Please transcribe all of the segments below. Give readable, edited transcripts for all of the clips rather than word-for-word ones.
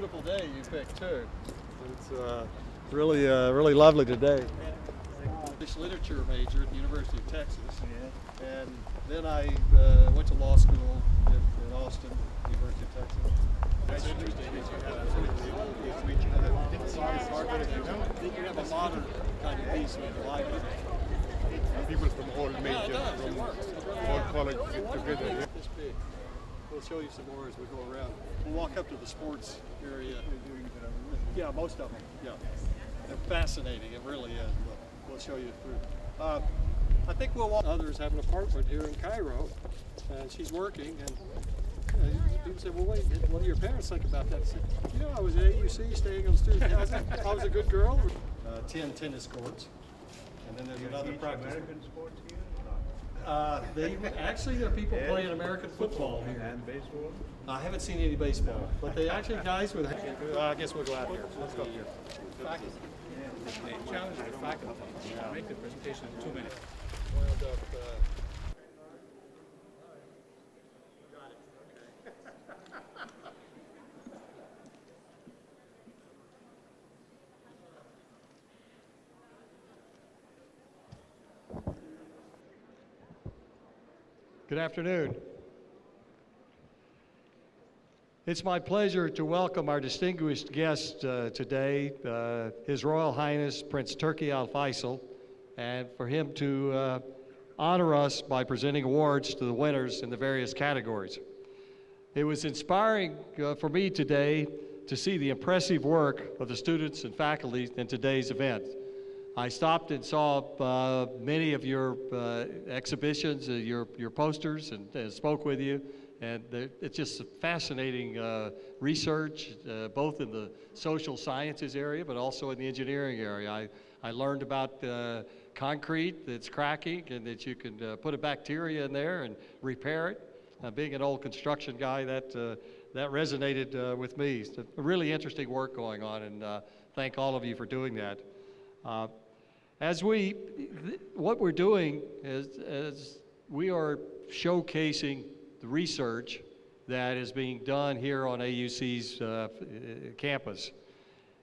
beautiful day you picked too. It's really lovely today. English literature major at the University of Texas, and then I went to law school in Austin, University of Texas. That's interesting that you have you have a modern kind of piece with life. People from all major, from all colleges together. This big. We'll show you some more as we go around. We'll walk up to the sports area. Yeah, most of them. Yeah, they're fascinating. It really is. We'll show you through. I think we'll walk. Others have an apartment here in Cairo, and she's working. And people say, "Well, wait, what do your parents think about that?" I said, "I was at AUC, staying on the student housing. I was a good girl." 10 tennis courts, and then there's another practice. American sports here? Actually, there are people playing American football here. And baseball? I haven't seen any baseball, but they actually guys with. I guess we'll go out here. Let's go here. They challenge the faculty to make the presentation in 2 minutes. Wound up, Good afternoon. It's my pleasure to welcome our distinguished guest today, His Royal Highness Prince Turki Al Faisal, and for him to honor us by presenting awards to the winners in the various categories. It was inspiring for me today to see the impressive work of the students and faculty in today's event. I stopped and saw many of your exhibitions, your posters, and spoke with you. And it's just fascinating research, both in the social sciences area, but also in the engineering area. I learned about concrete that's cracking and that you can put a bacteria in there and repair it. Being an old construction guy, that resonated with me. It's a really interesting work going on, and thank all of you for doing that. What we're doing is we are showcasing the research that is being done here on AUC's campus.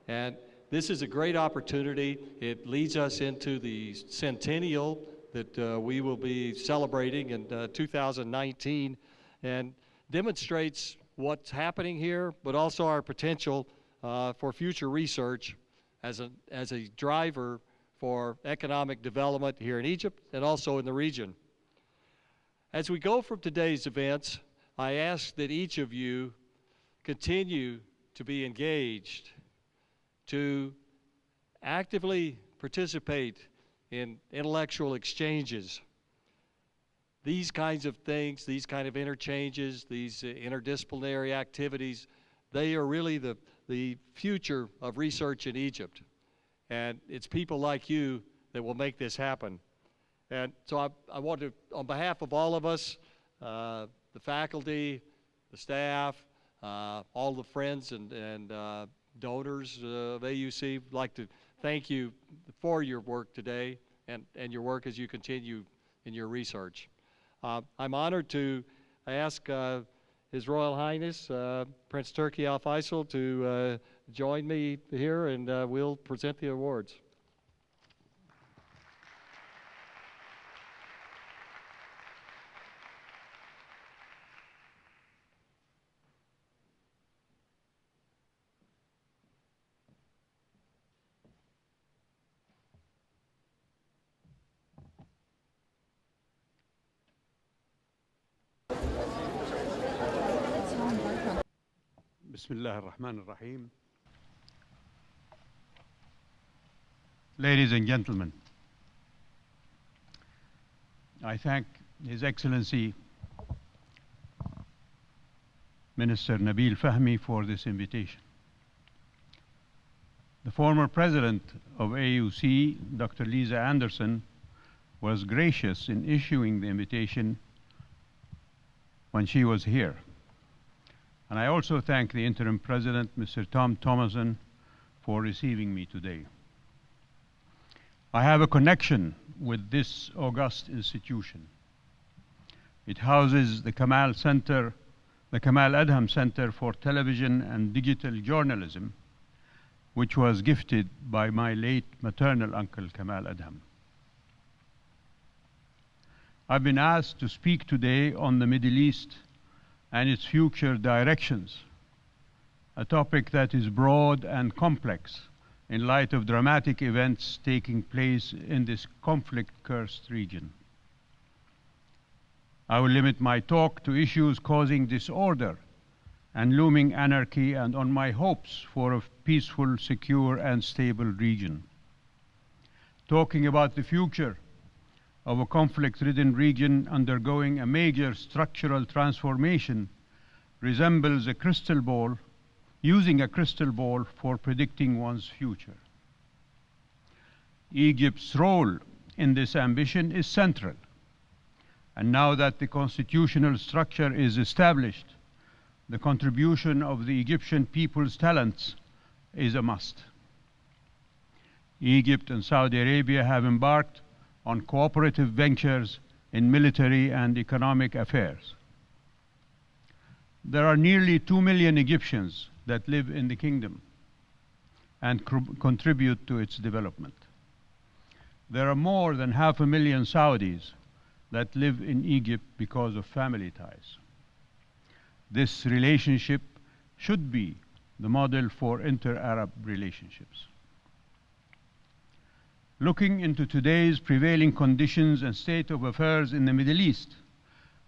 And this is a great opportunity. It leads us into the centennial that we will be celebrating in 2019 and demonstrates what's happening here, but also our potential for future research as a driver for economic development here in Egypt and also in the region. As we go from today's events, I ask that each of you continue to be engaged, to actively participate in intellectual exchanges. These kinds of things, these kind of interchanges, these interdisciplinary activities, they are really the future of research in Egypt. And it's people like you that will make this happen. And so I want to, on behalf of all of us, the faculty, the staff, all the friends and donors of AUC, I'd like to thank you for your work today and your work as you continue in your research. I'm honored to ask His Royal Highness Prince Turki Al Faisal to join me here, and we'll present the awards. Bismillah ar-Rahman ar-Rahim. Ladies and gentlemen, I thank His Excellency Minister Nabil Fahmy for this invitation. The former president of AUC, Dr. Lisa Anderson, was gracious in issuing the invitation when she was here. And I also thank the interim president, Mr. Tom Thomason, for receiving me today. I have a connection with this august institution. It houses the Kamal Center the Kamal Adham Center for Television and Digital Journalism, which was gifted by my late maternal uncle Kamal Adham. I've been asked to speak today on the Middle East and its future directions, a topic that is broad and complex in light of dramatic events taking place in this conflict-cursed region. I will limit my talk to issues causing disorder and looming anarchy and on my hopes for a peaceful, secure, and stable region. Talking about the future of a conflict-ridden region undergoing a major structural transformation resembles a crystal ball, using a crystal ball for predicting one's future. Egypt's role in this ambition is central, and now that the constitutional structure is established, the contribution of the Egyptian people's talents is a must. Egypt and Saudi Arabia have embarked on cooperative ventures in military and economic affairs. There are nearly 2 million Egyptians that live in the kingdom and contribute to its development. There are more than 500,000 Saudis that live in Egypt because of family ties. This relationship should be the model for inter-Arab relationships. Looking into today's prevailing conditions and state of affairs in the Middle East,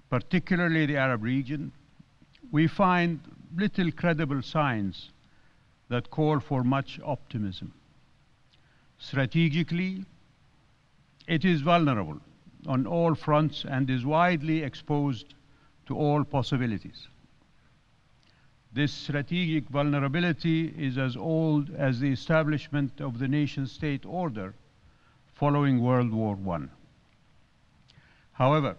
particularly the Arab region, we find little credible signs that call for much optimism. Strategically, it is vulnerable on all fronts and is widely exposed to all possibilities. This strategic vulnerability is as old as the establishment of the nation-state order following World War I. However,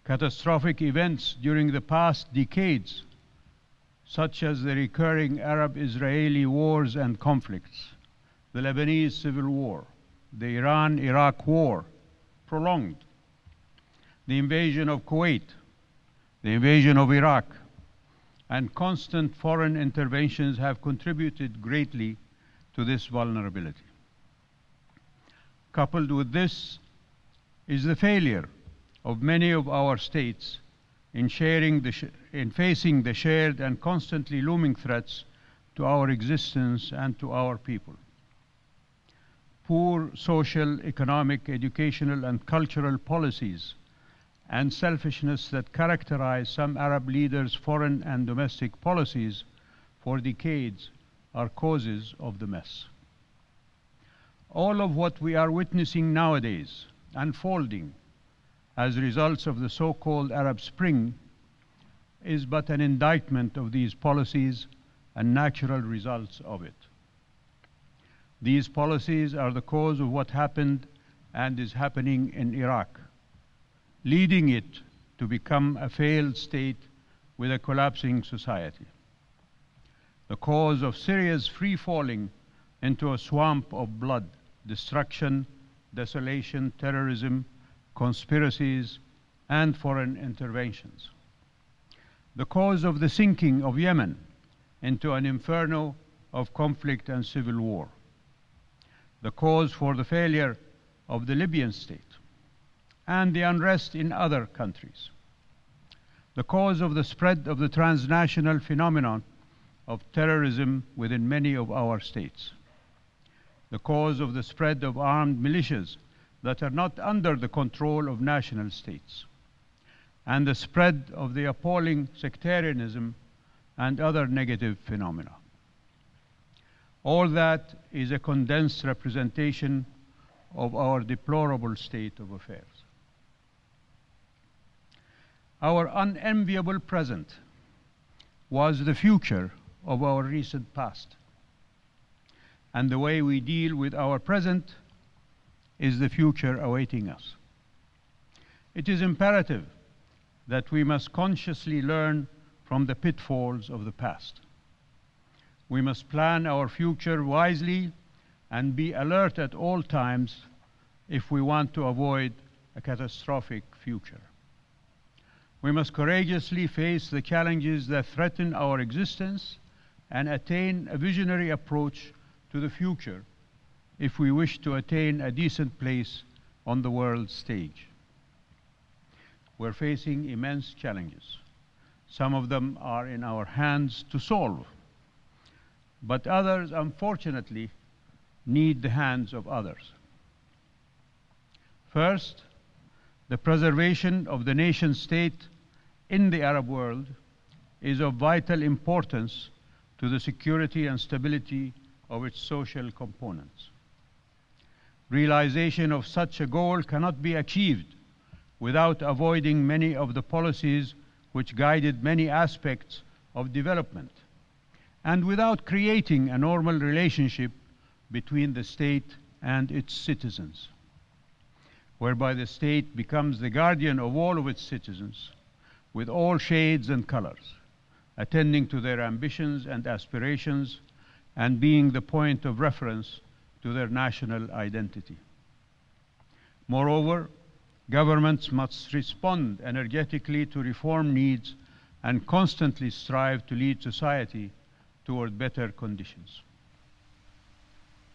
catastrophic events during the past decades, such as the recurring Arab-Israeli wars and conflicts, the Lebanese Civil War, the Iran-Iraq War, prolonged, the invasion of Kuwait, the invasion of Iraq, and constant foreign interventions have contributed greatly to this vulnerability. Coupled with this is the failure of many of our states in facing the shared and constantly looming threats to our existence and to our people. Poor social, economic, educational, and cultural policies and selfishness that characterize some Arab leaders' foreign and domestic policies for decades are causes of the mess. All of what we are witnessing nowadays unfolding as results of the so-called Arab Spring is but an indictment of these policies and natural results of it. These policies are the cause of what happened and is happening in Iraq, leading it to become a failed state with a collapsing society. The cause of Syria's free falling into a swamp of blood, destruction, desolation, terrorism, conspiracies, and foreign interventions. The cause of the sinking of Yemen into an inferno of conflict and civil war. The cause for the failure of the Libyan state and the unrest in other countries. The cause of the spread of the transnational phenomenon of terrorism within many of our states. The cause of the spread of armed militias that are not under the control of national states, and the spread of the appalling sectarianism and other negative phenomena. All that is a condensed representation of our deplorable state of affairs. Our unenviable present was the future of our recent past. And the way we deal with our present is the future awaiting us. It is imperative that we must consciously learn from the pitfalls of the past. We must plan our future wisely and be alert at all times if we want to avoid a catastrophic future. We must courageously face the challenges that threaten our existence and attain a visionary approach to the future if we wish to attain a decent place on the world stage. We're facing immense challenges. Some of them are in our hands to solve, but others, unfortunately, need the hands of others. First, the preservation of the nation state in the Arab world is of vital importance to the security and stability of its social components. Realization of such a goal cannot be achieved without avoiding many of the policies which guided many aspects of development, and without creating a normal relationship between the state and its citizens, whereby the state becomes the guardian of all of its citizens, with all shades and colors, attending to their ambitions and aspirations, and being the point of reference to their national identity. Moreover, governments must respond energetically to reform needs and constantly strive to lead society toward better conditions.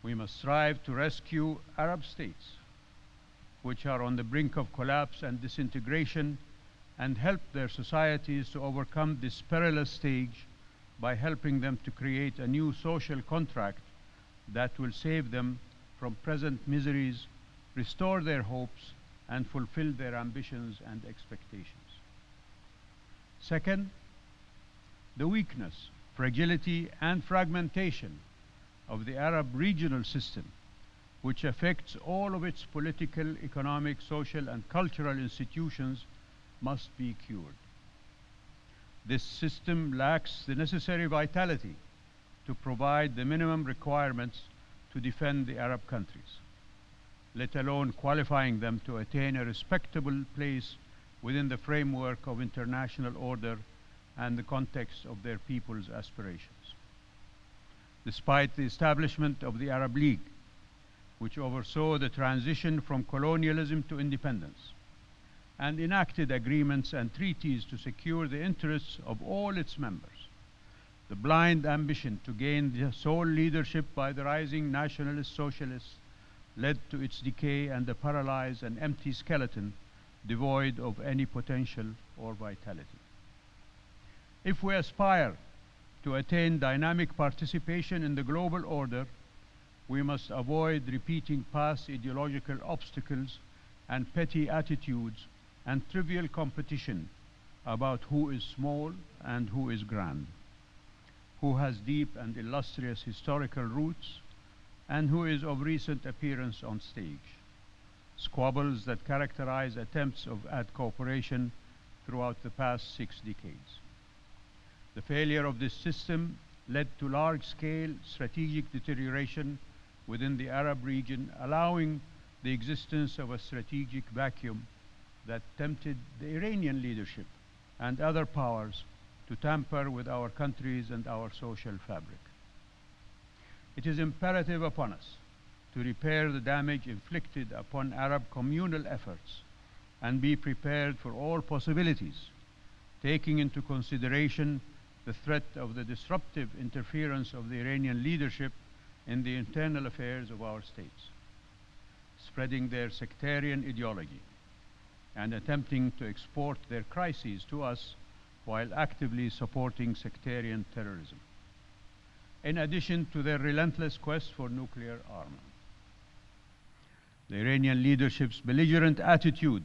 We must strive to rescue Arab states, which are on the brink of collapse and disintegration, and help their societies to overcome this perilous stage by helping them to create a new social contract that will save them from present miseries, restore their hopes, and fulfill their ambitions and expectations. Second, the weakness, fragility, and fragmentation of the Arab regional system, which affects all of its political, economic, social, and cultural institutions, must be cured. This system lacks the necessary vitality to provide the minimum requirements to defend the Arab countries, let alone qualifying them to attain a respectable place within the framework of international order and the context of their people's aspirations. Despite the establishment of the Arab League, which oversaw the transition from colonialism to independence, and enacted agreements and treaties to secure the interests of all its members, the blind ambition to gain the sole leadership by the rising nationalist socialists led to its decay and a paralyzed and empty skeleton devoid of any potential or vitality. If we aspire to attain dynamic participation in the global order, we must avoid repeating past ideological obstacles and petty attitudes and trivial competition about who is small and who is grand, who has deep and illustrious historical roots, and who is of recent appearance on stage. Squabbles that characterize attempts at cooperation throughout the past 6 decades. The failure of this system led to large-scale strategic deterioration within the Arab region, allowing the existence of a strategic vacuum that tempted the Iranian leadership and other powers to tamper with our countries and our social fabric. It is imperative upon us to repair the damage inflicted upon Arab communal efforts and be prepared for all possibilities, taking into consideration the threat of the disruptive interference of the Iranian leadership in the internal affairs of our states, spreading their sectarian ideology and attempting to export their crises to us while actively supporting sectarian terrorism, in addition to their relentless quest for nuclear armament. The Iranian leadership's belligerent attitude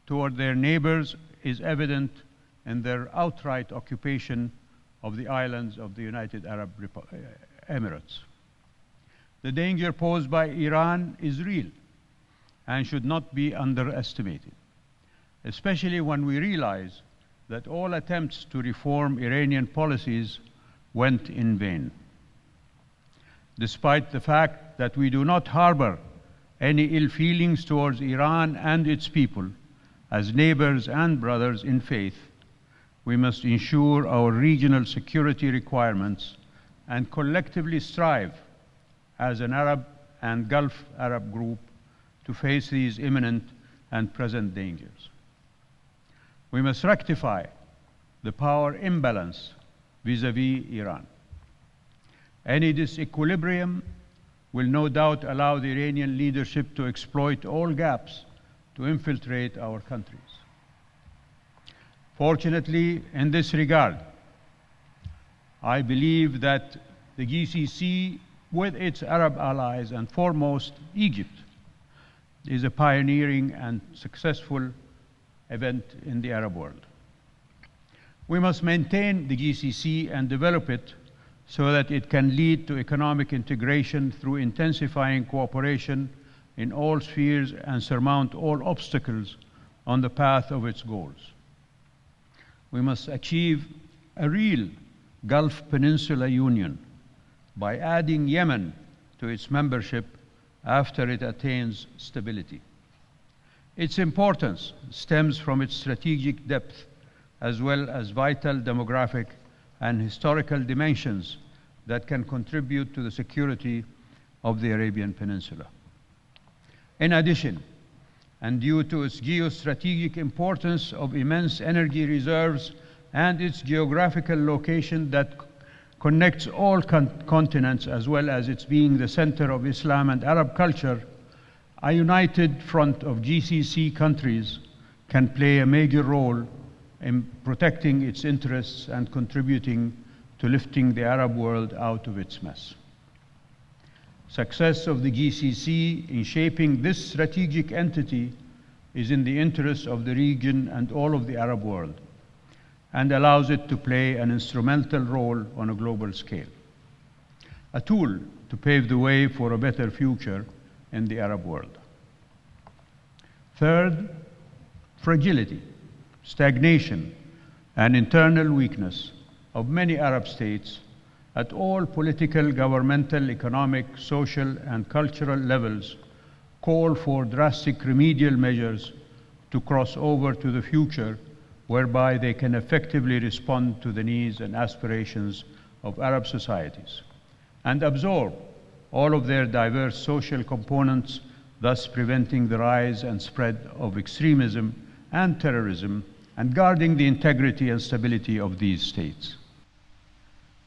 toward their neighbors is evident in their outright occupation of the islands of the United Arab Emirates. The danger posed by Iran is real and should not be underestimated, especially when we realize that all attempts to reform Iranian policies went in vain. Despite the fact that we do not harbor any ill feelings towards Iran and its people, as neighbors and brothers in faith, we must ensure our regional security requirements and collectively strive as an Arab and Gulf Arab group to face these imminent and present dangers. We must rectify the power imbalance vis-à-vis Iran. Any disequilibrium will no doubt allow the Iranian leadership to exploit all gaps to infiltrate our countries. Fortunately, in this regard, I believe that the GCC, with its Arab allies and foremost Egypt, is a pioneering and successful event in the Arab world. We must maintain the GCC and develop it so that it can lead to economic integration through intensifying cooperation in all spheres and surmount all obstacles on the path of its goals. We must achieve a real Gulf Peninsula Union by adding Yemen to its membership after it attains stability. Its importance stems from its strategic depth as well as vital demographic and historical dimensions that can contribute to the security of the Arabian Peninsula. In addition, and due to its geostrategic importance of immense energy reserves and its geographical location that connects all continents, as well as its being the center of Islam and Arab culture, a united front of GCC countries can play a major role in protecting its interests and contributing to lifting the Arab world out of its mess. Success of the GCC in shaping this strategic entity is in the interest of the region and all of the Arab world, and allows it to play an instrumental role on a global scale, a tool to pave the way for a better future in the Arab world. Third, fragility, stagnation, and internal weakness of many Arab states at all political, governmental, economic, social, and cultural levels call for drastic remedial measures to cross over to the future whereby they can effectively respond to the needs and aspirations of Arab societies and absorb all of their diverse social components, thus preventing the rise and spread of extremism and terrorism and guarding the integrity and stability of these states.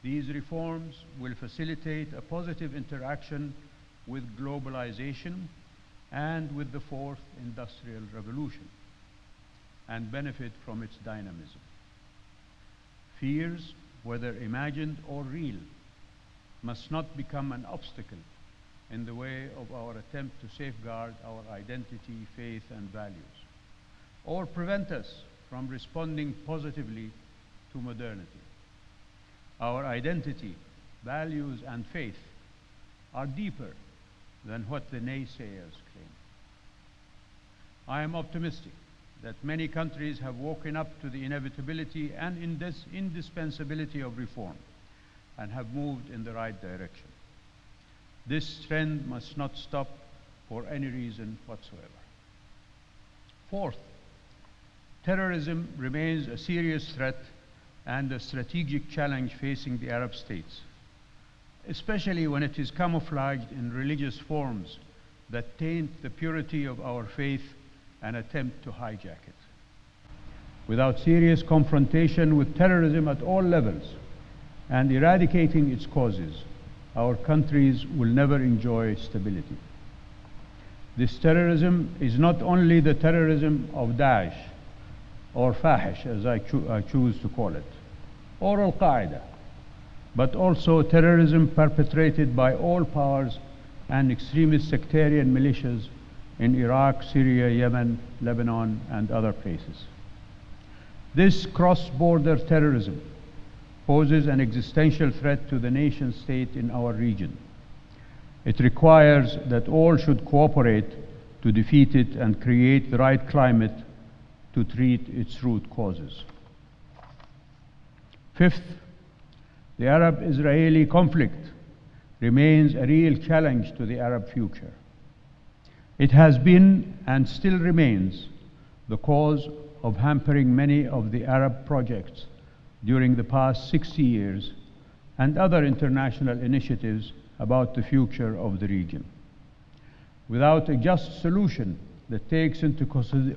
These reforms will facilitate a positive interaction with globalization and with the fourth industrial revolution and benefit from its dynamism. Fears, whether imagined or real, must not become an obstacle in the way of our attempt to safeguard our identity, faith, and values, or prevent us from responding positively to modernity. Our identity, values, and faith are deeper than what the naysayers claim. I am optimistic that many countries have woken up to the inevitability and indispensability of reform and have moved in the right direction. This trend must not stop for any reason whatsoever. Fourth, terrorism remains a serious threat and a strategic challenge facing the Arab states, especially when it is camouflaged in religious forms that taint the purity of our faith and attempt to hijack it. Without serious confrontation with terrorism at all levels and eradicating its causes, our countries will never enjoy stability. This terrorism is not only the terrorism of Daesh, or Fahish, as I choose to call it, or Al-Qaeda, but also terrorism perpetrated by all powers and extremist sectarian militias in Iraq, Syria, Yemen, Lebanon, and other places. This cross-border terrorism poses an existential threat to the nation state in our region. It requires that all should cooperate to defeat it and create the right climate to treat its root causes. Fifth, the Arab-Israeli conflict remains a real challenge to the Arab future. It has been and still remains the cause of hampering many of the Arab projects during the past 60 years and other international initiatives about the future of the region. Without a just solution that takes into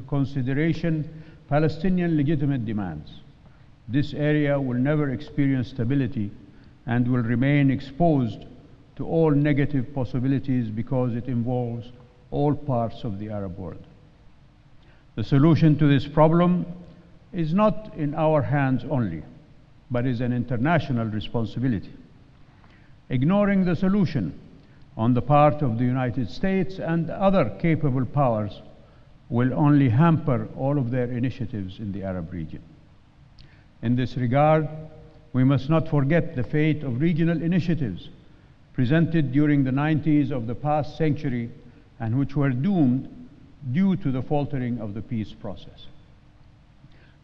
consideration Palestinian legitimate demands, this area will never experience stability and will remain exposed to all negative possibilities because it involves all parts of the Arab world. The solution to this problem is not in our hands only, but is an international responsibility. Ignoring the solution on the part of the United States and other capable powers will only hamper all of their initiatives in the Arab region. In this regard, we must not forget the fate of regional initiatives presented during the 90s of the past century and which were doomed due to the faltering of the peace process.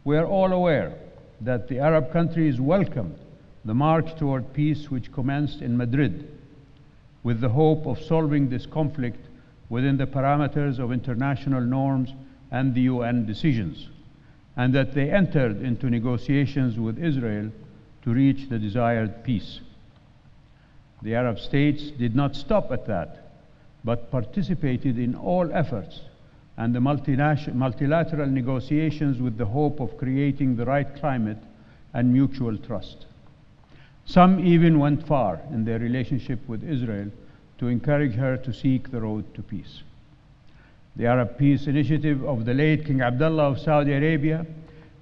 We are all aware that the Arab countries welcomed the march toward peace which commenced in Madrid with the hope of solving this conflict within the parameters of international norms and the UN decisions, and that they entered into negotiations with Israel to reach the desired peace. The Arab states did not stop at that, but participated in all efforts and the multilateral negotiations with the hope of creating the right climate and mutual trust. Some even went far in their relationship with Israel to encourage her to seek the road to peace. The Arab Peace Initiative of the late King Abdullah of Saudi Arabia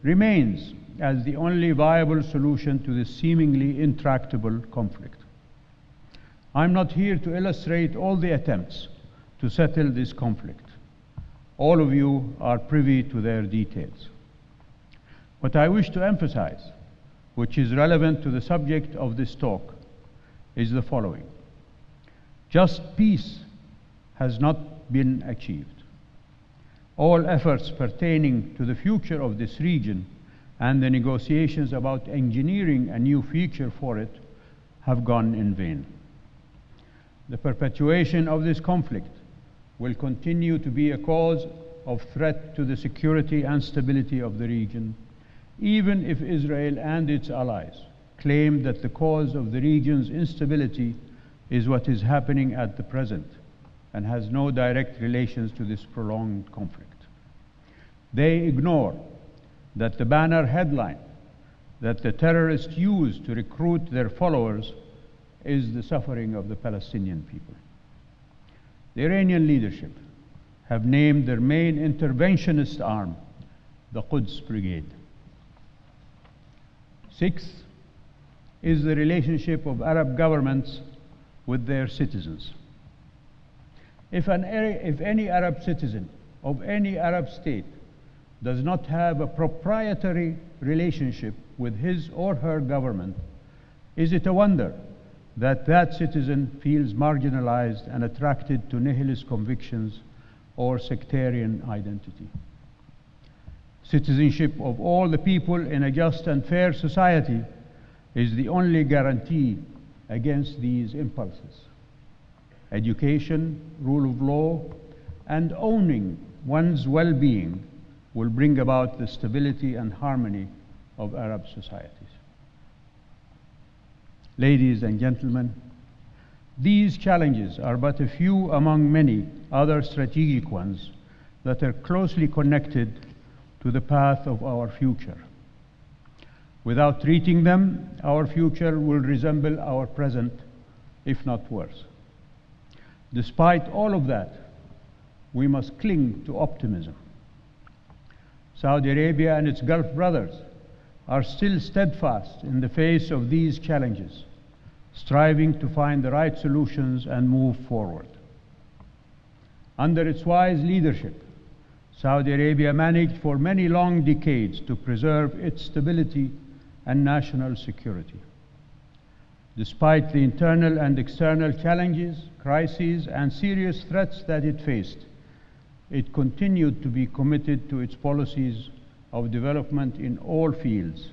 remains as the only viable solution to this seemingly intractable conflict. I'm not here to illustrate all the attempts to settle this conflict. All of you are privy to their details. What I wish to emphasize, which is relevant to the subject of this talk, is the following. Just peace has not been achieved. All efforts pertaining to the future of this region and the negotiations about engineering a new future for it have gone in vain. The perpetuation of this conflict will continue to be a cause of threat to the security and stability of the region, even if Israel and its allies claim that the cause of the region's instability is what is happening at the present and has no direct relations to this prolonged conflict. They ignore that the banner headline that the terrorists use to recruit their followers is the suffering of the Palestinian people. The Iranian leadership have named their main interventionist arm the Quds Brigade. Sixth is the relationship of Arab governments with their citizens. If any Arab citizen of any Arab state does not have a proprietary relationship with his or her government, is it a wonder that that citizen feels marginalized and attracted to nihilist convictions or sectarian identity? Citizenship of all the people in a just and fair society is the only guarantee against these impulses. Education, rule of law, and owning one's well-being will bring about the stability and harmony of Arab societies. Ladies and gentlemen, these challenges are but a few among many other strategic ones that are closely connected to the path of our future. Without treating them, our future will resemble our present, if not worse. Despite all of that, we must cling to optimism. Saudi Arabia and its Gulf brothers are still steadfast in the face of these challenges, striving to find the right solutions and move forward. Under its wise leadership, Saudi Arabia managed for many long decades to preserve its stability and national security. Despite the internal and external challenges, crises, and serious threats that it faced, it continued to be committed to its policies of development in all fields,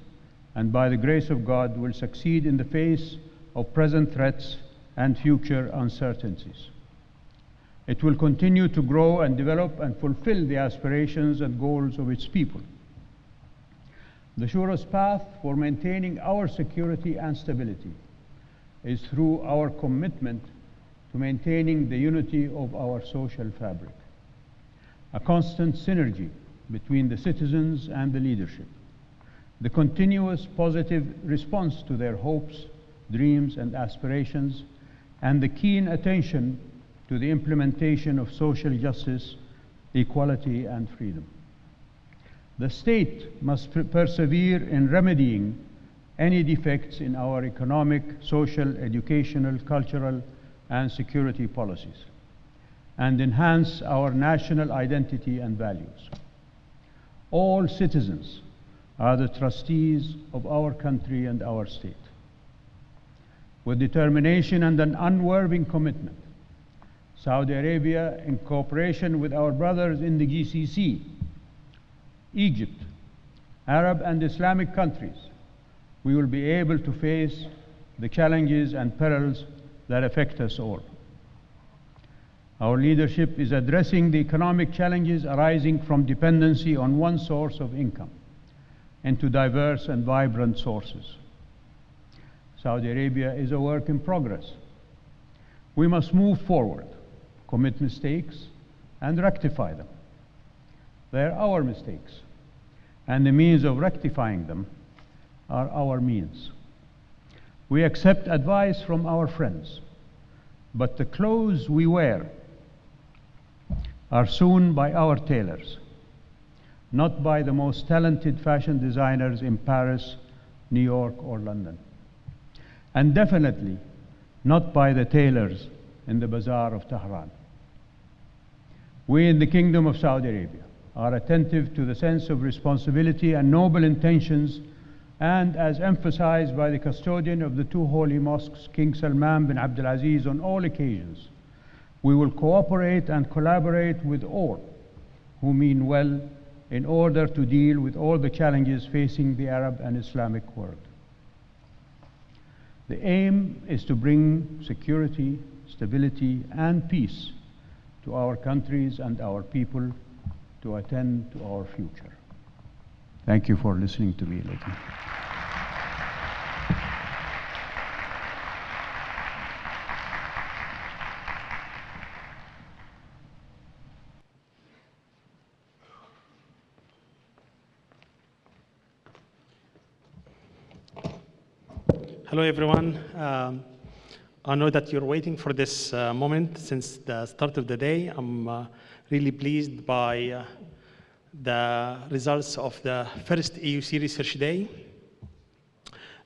and by the grace of God will succeed in the face of present threats and future uncertainties. It will continue to grow and develop and fulfill the aspirations and goals of its people. The surest path for maintaining our security and stability is through our commitment to maintaining the unity of our social fabric. A constant synergy between the citizens and the leadership, the continuous positive response to their hopes, dreams, and aspirations, and the keen attention to the implementation of social justice, equality, and freedom. The state must persevere in remedying any defects in our economic, social, educational, cultural, and security policies, and enhance our national identity and values. All citizens are the trustees of our country and our state. With determination and an unwavering commitment, Saudi Arabia, in cooperation with our brothers in the GCC, Egypt, Arab and Islamic countries, we will be able to face the challenges and perils that affect us all. Our leadership is addressing the economic challenges arising from dependency on one source of income into diverse and vibrant sources. Saudi Arabia is a work in progress. We must move forward, commit mistakes, and rectify them. They are our mistakes, and the means of rectifying them are our means. We accept advice from our friends, but the clothes we wear are sewn by our tailors, not by the most talented fashion designers in Paris, New York, or London, and definitely not by the tailors in the bazaar of Tehran. We in the Kingdom of Saudi Arabia are attentive to the sense of responsibility and noble intentions, and as emphasized by the custodian of the two holy mosques, King Salman bin Abdulaziz, on all occasions, we will cooperate and collaborate with all who mean well in order to deal with all the challenges facing the Arab and Islamic world. The aim is to bring security, stability, and peace to our countries and our people, to attend to our future. Thank you for listening to me, ladies. Hello, everyone. I know that you're waiting for this moment since the start of the day. I'm really pleased by the results of the first AUC Research Day.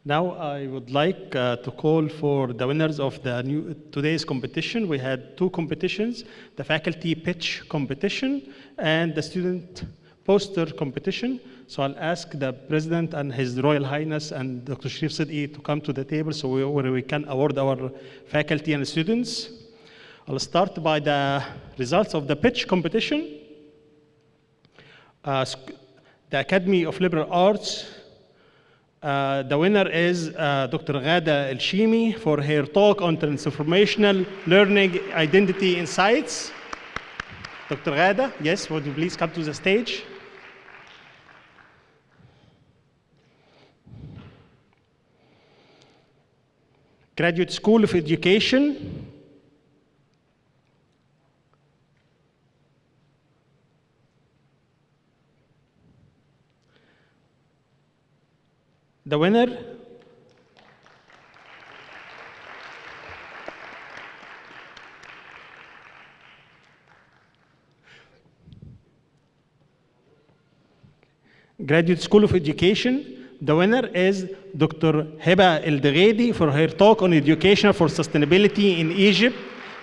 Now, I would like to call for the winners of today's competition. We had two competitions, the faculty pitch competition and the student poster competition. So I'll ask the President and His Royal Highness and Dr. Sharif Siddiqui to come to the table where we can award our faculty and students. I'll start by the results of the pitch competition. The Academy of Liberal Arts, the winner is Dr. Ghada El-Shimi for her talk on transformational learning identity insights. Dr. Ghada, yes, would you please come to the stage? Graduate School of Education. The winner, Graduate School of Education. The winner is Dr. Heba El-Daghedi for her talk on education for sustainability in Egypt,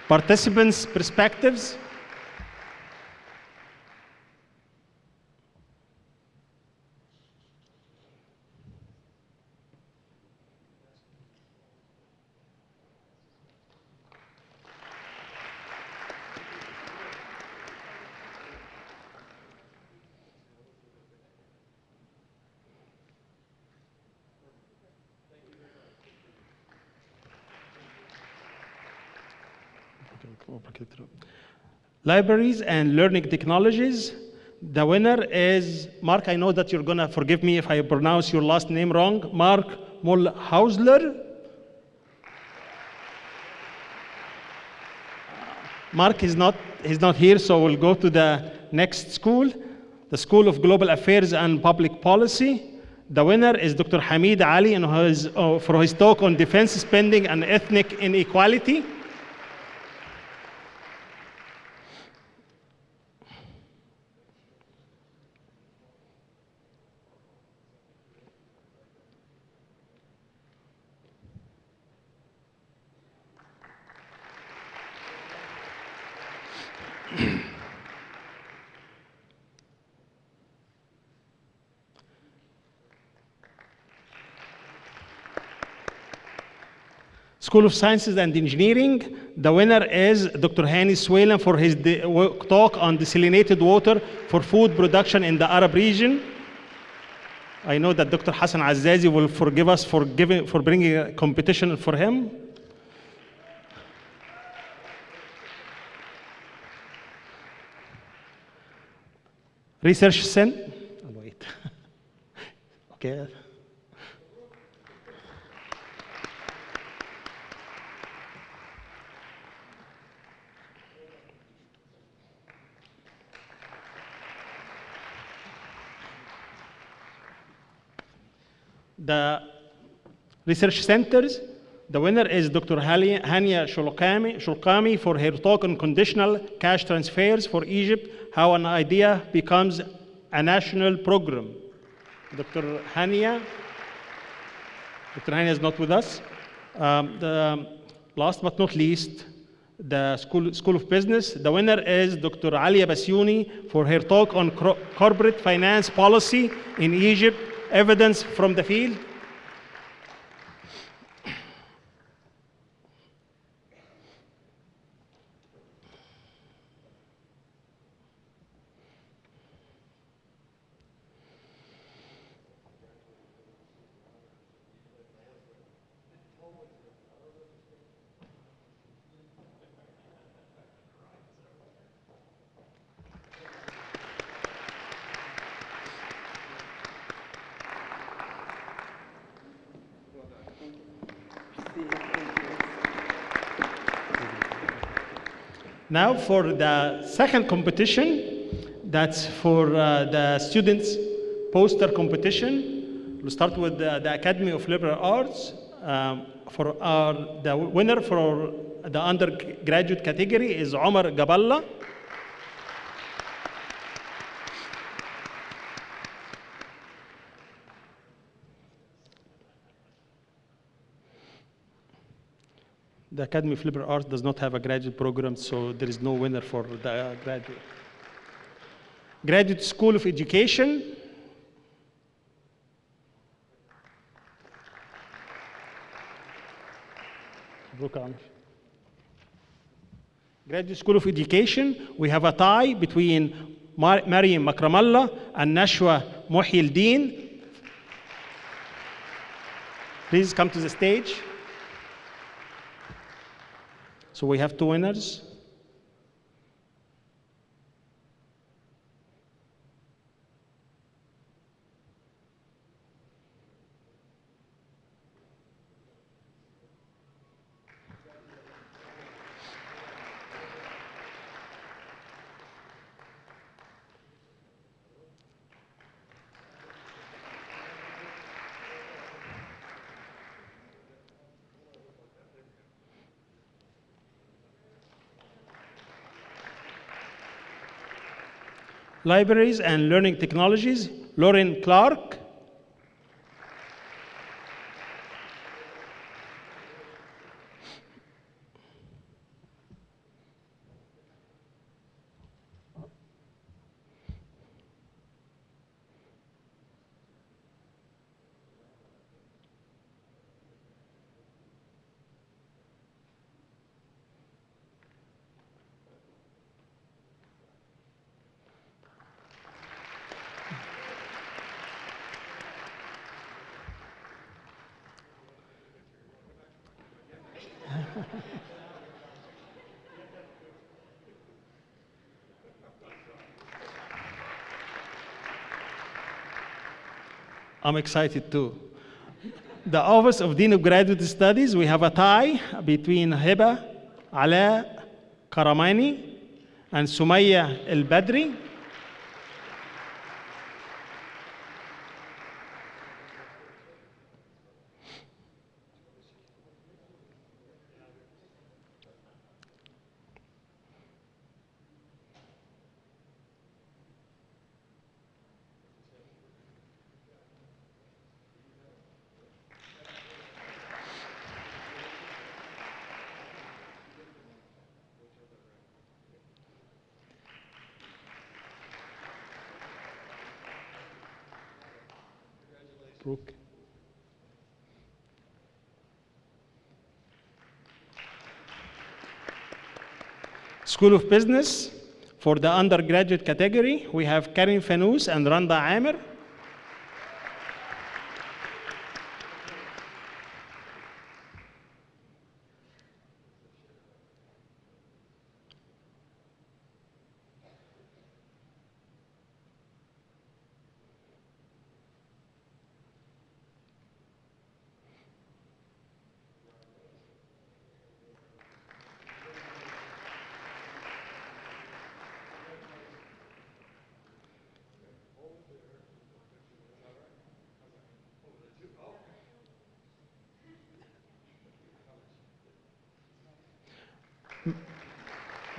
participants' perspectives. Libraries and learning technologies. The winner is Mark. I know that you're going to forgive me if I pronounce your last name wrong. Mark Mulhausler. Mark is not here, so we'll go to the next school. the School of Global Affairs and Public Policy. The winner is Dr. Hamid Ali for his talk on defense spending and ethnic inequality. School of Sciences and Engineering, the winner is Dr. Hani Swaylan for his talk on desalinated water for food production in the Arab region. I know that Dr. Hassan Azazi will forgive us for bringing a competition for him. Research Center, oh, wait, okay. The research centers, the winner is Dr. Hania Shulkami for her talk on conditional cash transfers for Egypt, how an idea becomes a national program. Dr. Hania is not with us. Last but not least, the School of Business, the winner is Dr. Alia Basyouni for her talk on corporate finance policy in Egypt, evidence from the field. Now for the second competition, that's for the students' poster competition. We'll start with the Academy of Liberal Arts. The winner for the undergraduate category is Omar Gaballa. The Academy of Liberal Arts does not have a graduate program, so there is no winner for the graduate. Graduate School of Education. Graduate School of Education, we have a tie between Mariam Makramallah and Nashwa Muhyiddin. Please come to the stage. So we have two winners. Libraries and Learning Technologies, Lauren Clark. I'm excited too. The Office of Dean of Graduate Studies, we have a tie between Hiba, Ala Karamani, and Sumaya El Badri. Brooke. School of Business, for the undergraduate category, we have Karin Fanous and Randa Amir.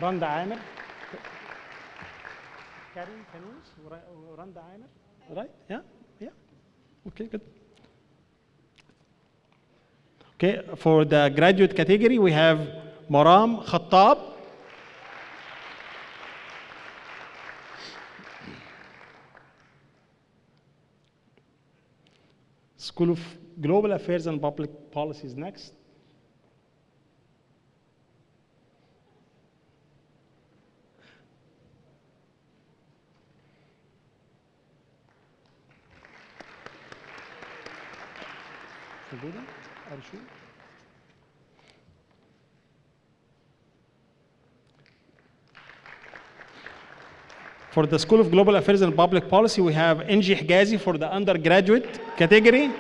Randa Amir. Karin Fanous, Randa Amir. Right? Yeah? Yeah? Okay, good. Okay, for the graduate category, we have Maram Khattab. School of Global Affairs and Public Policy is next. موجودة؟ أرشو. For the School of Global Affairs and Public Policy, we have Enji Higazi for the undergraduate category.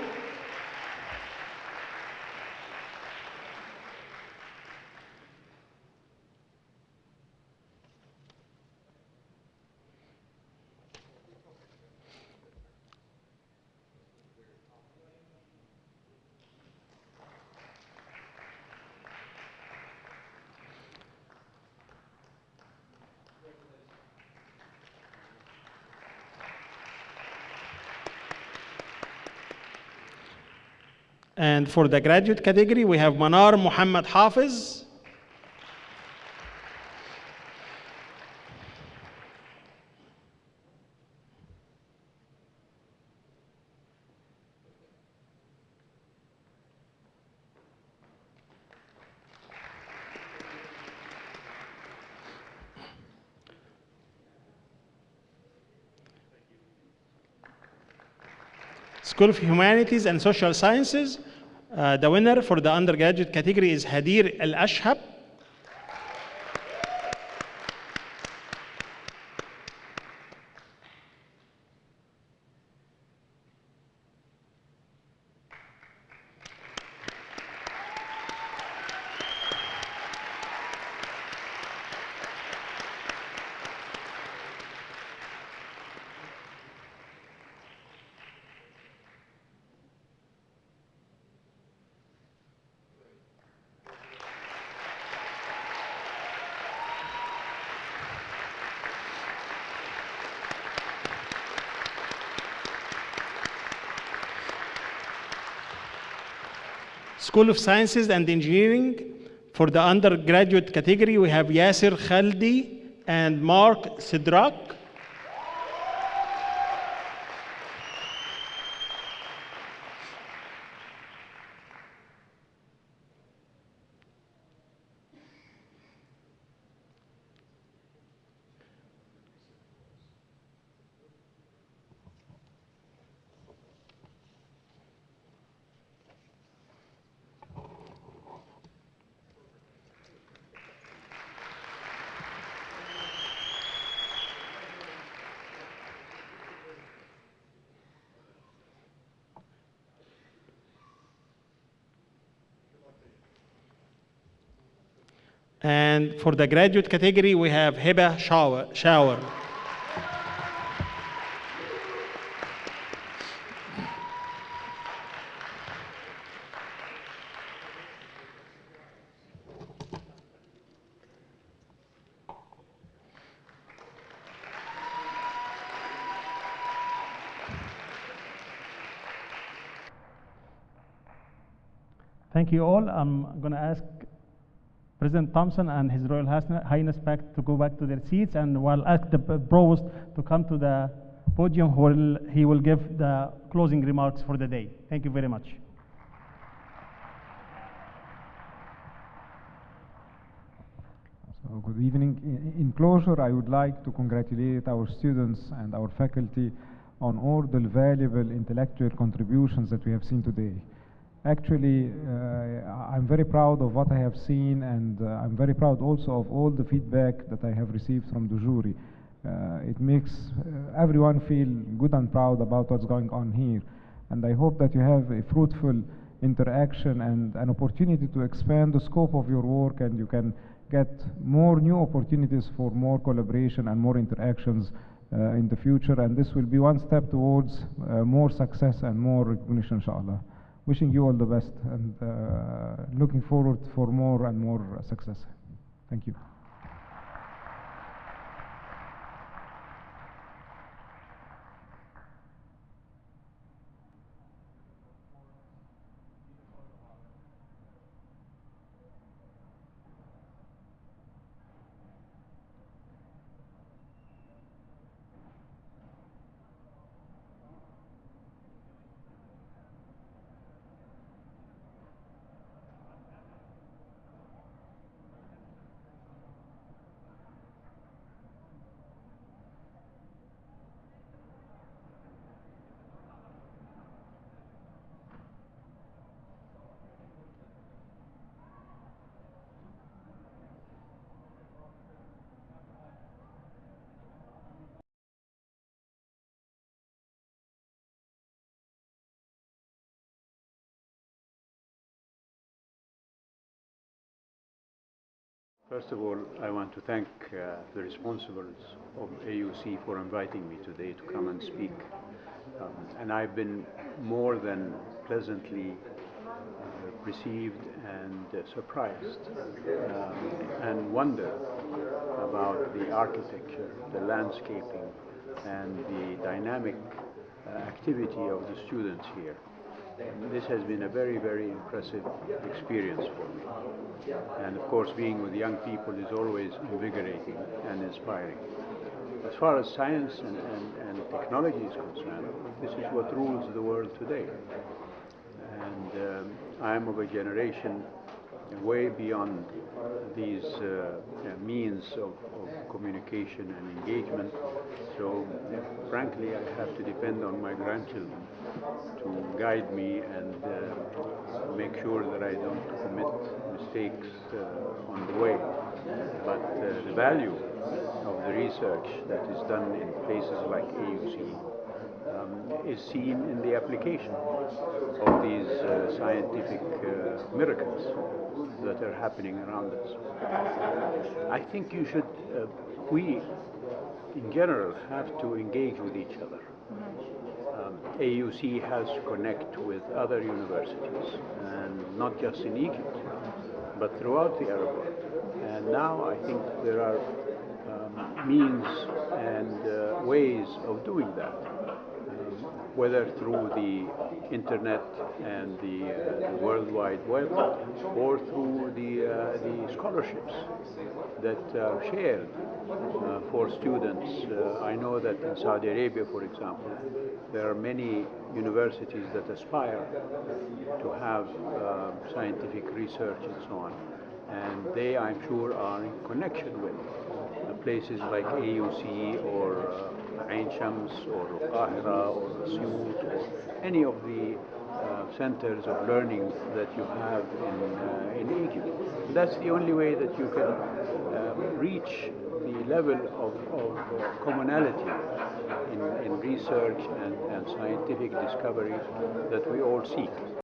And for the graduate category, we have Manar Muhammad Hafiz. School of Humanities and Social Sciences, the winner for the undergraduate category is Hadir Al-Ashhab. School of Sciences and Engineering, for the undergraduate category, we have Yasser Khaldi and Mark Sidrak. And for the graduate category, we have Hiba Shower. Thank you all. I'm going to ask President Thompson and His Royal Highness back to go back to their seats, and we'll ask the provost to come to the podium. He will give the closing remarks for the day. Thank you very much. So good evening. In closure, I would like to congratulate our students and our faculty on all the valuable intellectual contributions that we have seen today. Actually, I'm very proud of what I have seen, and I'm very proud also of all the feedback that I have received from the jury. It makes everyone feel good and proud about what's going on here. And I hope that you have a fruitful interaction and an opportunity to expand the scope of your work, and you can get more new opportunities for more collaboration and more interactions in the future. And this will be one step towards more success and more recognition, inshallah. Wishing you all the best, and looking forward for more and more success. Thank you. First of all, I want to thank the responsibles of AUC for inviting me today to come and speak. And I've been more than pleasantly received and surprised and wondered about the architecture, the landscaping, and the dynamic activity of the students here. This has been a very, very impressive experience for me. And of course, being with young people is always invigorating and inspiring. As far as science and technology is concerned, this is what rules the world today. And I am of a generation way beyond these means of communication and engagement. So frankly, I have to depend on my grandchildren to guide me and make sure that I don't commit mistakes on the way. But the value of the research that is done in places like AUC is seen in the application of these scientific miracles that are happening around us. I think we in general have to engage with each other. AUC has to connect with other universities, and not just in Egypt, but throughout the Arab world. And now I think there are means and ways of doing that, whether through the internet and the World Wide Web, or through the scholarships that are shared for students. I know that in Saudi Arabia, for example, there are many universities that aspire to have scientific research and so on. And they, I'm sure, are in connection with places like AUC or Ain Shams or Qahira or Syut or any of the centers of learning that you have in Egypt. That's the only way that you can reach the level of commonality in research and scientific discovery that we all seek.